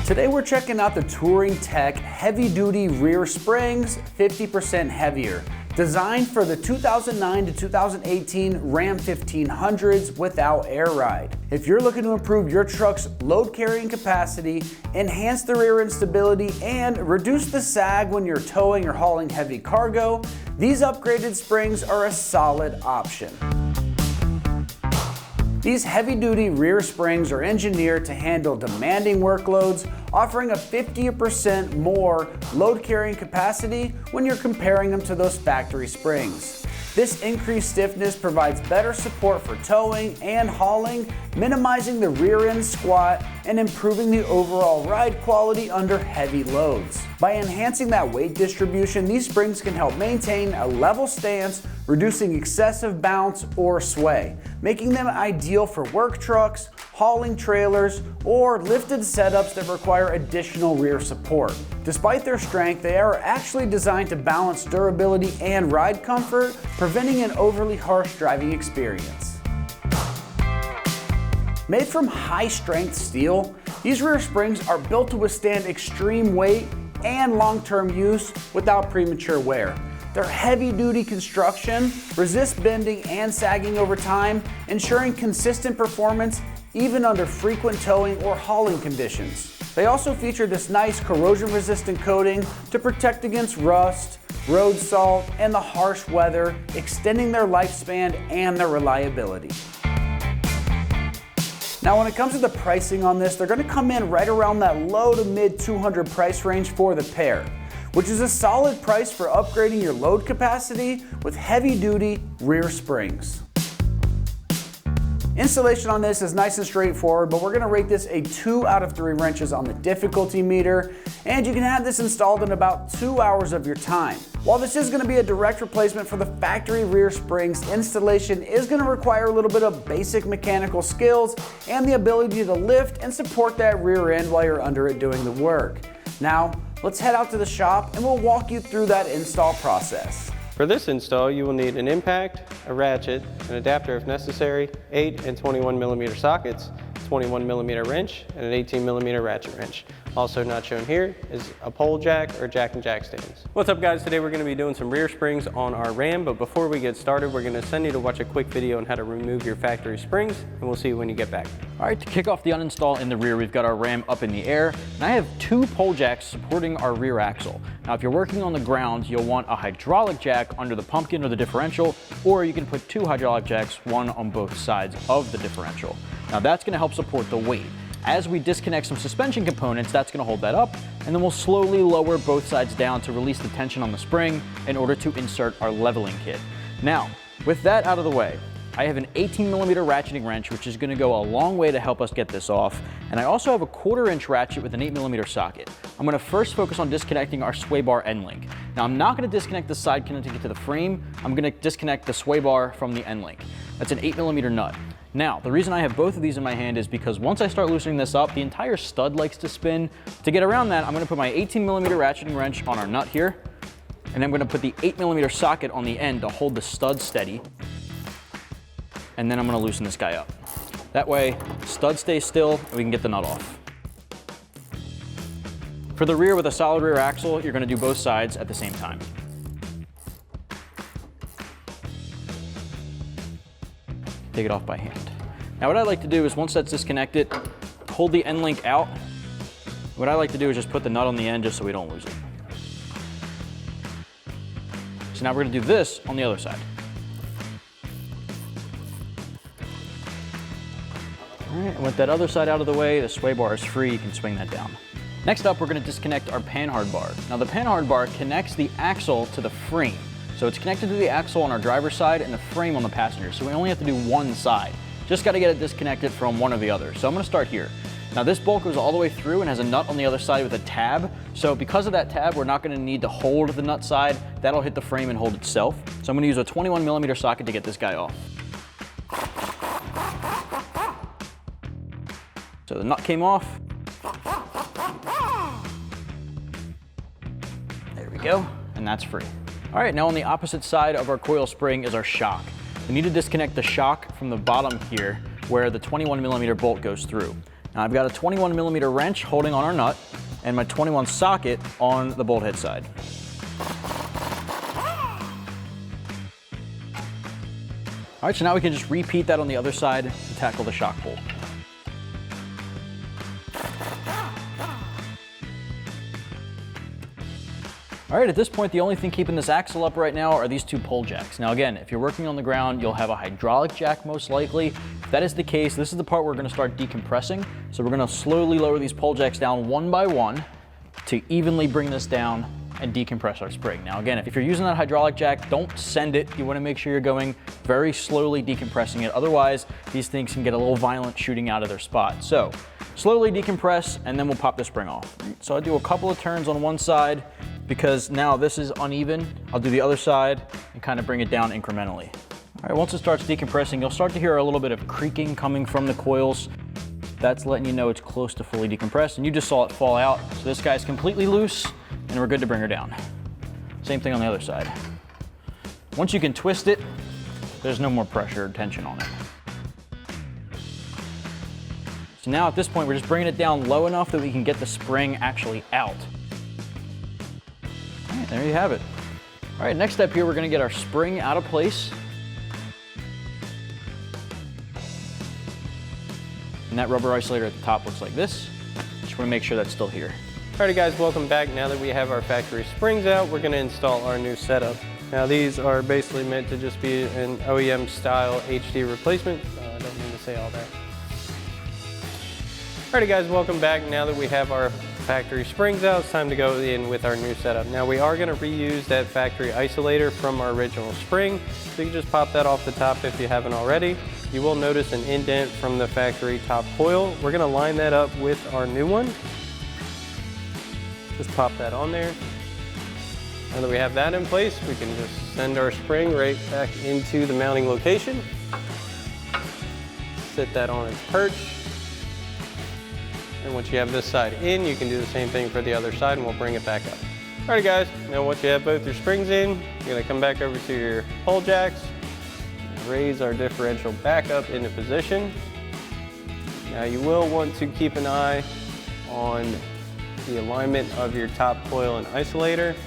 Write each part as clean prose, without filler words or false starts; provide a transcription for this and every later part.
Today we're checking out the Touring Tech Heavy Duty Rear Springs 50% Heavier, designed for the 2009 to 2018 Ram 1500s without air ride. If you're looking to improve your truck's load carrying capacity, enhance the rear end stability, and reduce the sag when you're towing or hauling heavy cargo, these upgraded springs are a solid option. These heavy-duty rear springs are engineered to handle demanding workloads, offering a 50% more load carrying capacity when you're comparing them to those factory springs. This increased stiffness provides better support for towing and hauling, minimizing the rear end squat and improving the overall ride quality under heavy loads. By enhancing that weight distribution, these springs can help maintain a level stance, reducing excessive bounce or sway, making them ideal for work trucks, hauling trailers, or lifted setups that require additional rear support. Despite their strength, they are actually designed to balance durability and ride comfort, preventing an overly harsh driving experience. Made from high-strength steel, these rear springs are built to withstand extreme weight and long-term use without premature wear. Their heavy-duty construction resists bending and sagging over time, ensuring consistent performance even under frequent towing or hauling conditions. They also feature this nice corrosion-resistant coating to protect against rust, road salt, and the harsh weather, extending their lifespan and their reliability. Now, when it comes to the pricing on this, they're going to come in right around that low to mid 200 price range for the pair, which is a solid price for upgrading your load capacity with heavy-duty rear springs. Installation on this is nice and straightforward, but we're going to rate this a 2 out of 3 wrenches on the difficulty meter, and you can have this installed in about 2 hours of your time. While this is going to be a direct replacement for the factory rear springs, installation is going to require a little bit of basic mechanical skills and the ability to lift and support that rear end while you're under it doing the work. Now, let's head out to the shop and we'll walk you through that install process. For this install, you will need an impact, a ratchet, an adapter if necessary, 8 and 21 millimeter sockets, 21 millimeter wrench, and an 18 millimeter ratchet wrench. Also not shown here is a pole jack or jack and jack stands. What's up guys, today we're going to be doing some rear springs on our Ram, but before we get started, we're going to send you to watch a quick video on how to remove your factory springs, and we'll see you when you get back. All right, to kick off the uninstall in the rear, we've got our Ram up in the air, and I have 2 pole jacks supporting our rear axle. Now, if you're working on the ground, you'll want a hydraulic jack under the pumpkin or the differential, or you can put 2 hydraulic jacks, one on both sides of the differential. Now, that's going to help support the weight. As we disconnect some suspension components, that's going to hold that up, and then we'll slowly lower both sides down to release the tension on the spring in order to insert our leveling kit. Now, with that out of the way, I have an 18 millimeter ratcheting wrench, which is going to go a long way to help us get this off, and I also have a 1/4 inch ratchet with an 8 millimeter socket. I'm going to first focus on disconnecting our sway bar end link. Now, I'm not going to disconnect the side connecting it to the frame. I'm going to disconnect the sway bar from the end link. That's an 8 millimeter nut. Now, the reason I have both of these in my hand is because once I start loosening this up, the entire stud likes to spin. To get around that, I'm going to put my 18 millimeter ratcheting wrench on our nut here, and I'm going to put the 8 millimeter socket on the end to hold the stud steady, and then I'm going to loosen this guy up. That way, stud stays still, and we can get the nut off. For the rear with a solid rear axle, you're going to do both sides at the same time. Take it off by hand. Now what I like to do is once that's disconnected, hold the end link out. What I like to do is just put the nut on the end just so we don't lose it. So now we're gonna do this on the other side. All right, and with that other side out of the way, the sway bar is free, you can swing that down. Next up, we're gonna disconnect our panhard bar. Now the panhard bar connects the axle to the frame. So it's connected to the axle on our driver's side and the frame on the passenger. So we only have to do one side. Just got to get it disconnected from one or the other. So I'm going to start here. Now this bolt goes all the way through and has a nut on the other side with a tab. So because of that tab, we're not going to need to hold the nut side. That'll hit the frame and hold itself. So I'm going to use a 21 millimeter socket to get this guy off. So the nut came off. There we go, and that's free. All right, now on the opposite side of our coil spring is our shock. We need to disconnect the shock from the bottom here where the 21 millimeter bolt goes through. Now I've got a 21 millimeter wrench holding on our nut and my 21 socket on the bolt head side. All right, so now we can just repeat that on the other side to tackle the shock bolt. All right, at this point, the only thing keeping this axle up right now are these two pole jacks. Now again, if you're working on the ground, you'll have a hydraulic jack most likely. If that is the case, this is the part we're gonna start decompressing. So we're gonna slowly lower these pole jacks down one by one to evenly bring this down and decompress our spring. Now again, if you're using that hydraulic jack, don't send it. You wanna make sure you're going very slowly decompressing it. Otherwise, these things can get a little violent shooting out of their spot. So slowly decompress and then we'll pop the spring off. So I do a couple of turns on one side because now this is uneven. I'll do the other side and kind of bring it down incrementally. All right, once it starts decompressing, you'll start to hear a little bit of creaking coming from the coils. That's letting you know it's close to fully decompressed, and you just saw it fall out. So this guy's completely loose and we're good to bring her down. Same thing on the other side. Once you can twist it, there's no more pressure or tension on it. So now at this point, we're just bringing it down low enough that we can get the spring actually out. All right, there you have it. All right, next step here, we're gonna get our spring out of place. And that rubber isolator at the top looks like this. Just wanna make sure that's still here. Alrighty guys, welcome back. Now that we have our factory springs out, we're gonna install our new setup. Now these are basically meant to just be an OEM style HD replacement. I don't mean to say all that. Alrighty guys, welcome back. Now that we have our factory springs out, it's time to go in with our new setup. Now we are gonna reuse that factory isolator from our original spring. So you can just pop that off the top if you haven't already. You will notice an indent from the factory top coil. We're gonna line that up with our new one. Just pop that on there. Now that we have that in place, we can just send our spring right back into the mounting location. Sit that on its perch. And once you have this side in, you can do the same thing for the other side and we'll bring it back up. Alrighty guys, now once you have both your springs in, you're gonna come back over to your pole jacks, raise our differential back up into position. Now you will want to keep an eye on the alignment of your top coil and isolator.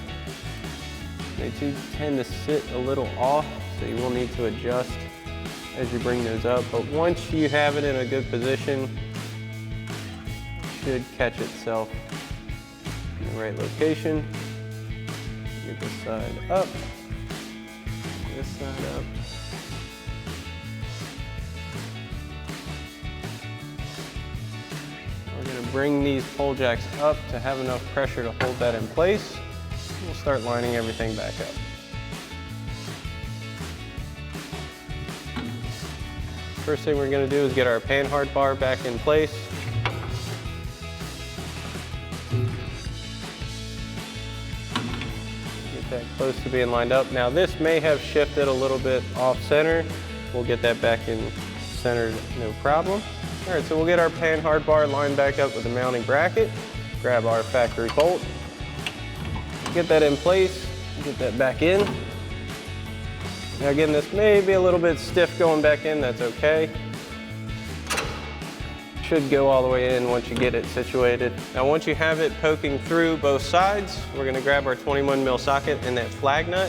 They do tend to sit a little off, so you will need to adjust as you bring those up. But once you have it in a good position, it should catch itself in the right location. Get this side up, this side up. We're going to bring these pole jacks up to have enough pressure to hold that in place. We'll start lining everything back up. First thing we're going to do is get our panhard bar back in place. Get that close to being lined up. Now this may have shifted a little bit off center. We'll get that back in center, no problem. All right, so we'll get our panhard bar lined back up with the mounting bracket, grab our factory bolt, get that in place, get that back in. Now again, this may be a little bit stiff going back in, that's okay. Should go all the way in once you get it situated. Now once you have it poking through both sides, we're gonna grab our 21 mil socket and that flag nut.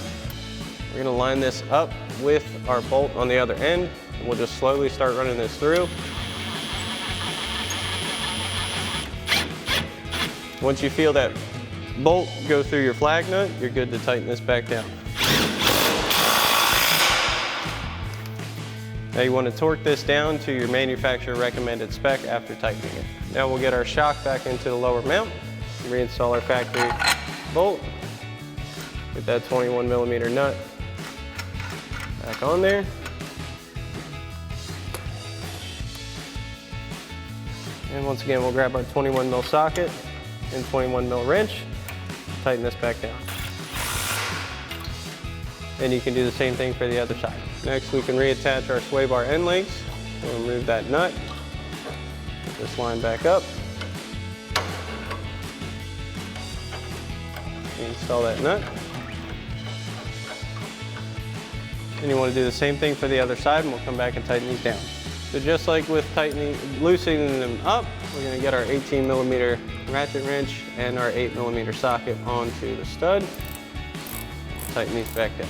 We're gonna line this up with our bolt on the other end, and we'll just slowly start running this through. Once you feel that bolt go through your flag nut, you're good to tighten this back down. Now you want to torque this down to your manufacturer recommended spec after tightening it. Now we'll get our shock back into the lower mount, reinstall our factory bolt, get that 21 millimeter nut back on there. And once again, we'll grab our 21 mil socket and 21 mil wrench, tighten this back down. And you can do the same thing for the other side. Next, we can reattach our sway bar end links. We'll remove that nut, get this line back up, install that nut. And you want to do the same thing for the other side, and we'll come back and tighten these down. So just like with loosening them up, we're going to get our 18 millimeter ratchet wrench and our 8 millimeter socket onto the stud. Tighten these back down.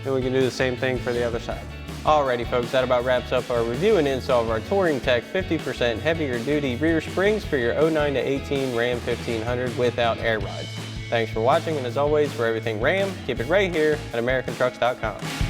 And we can do the same thing for the other side. Alrighty folks, that about wraps up our review and install of our Touring Tech 50% heavier duty rear springs for your 09 to 18 Ram 1500 without air ride. Thanks for watching, and as always, for everything Ram, keep it right here at AmericanTrucks.com.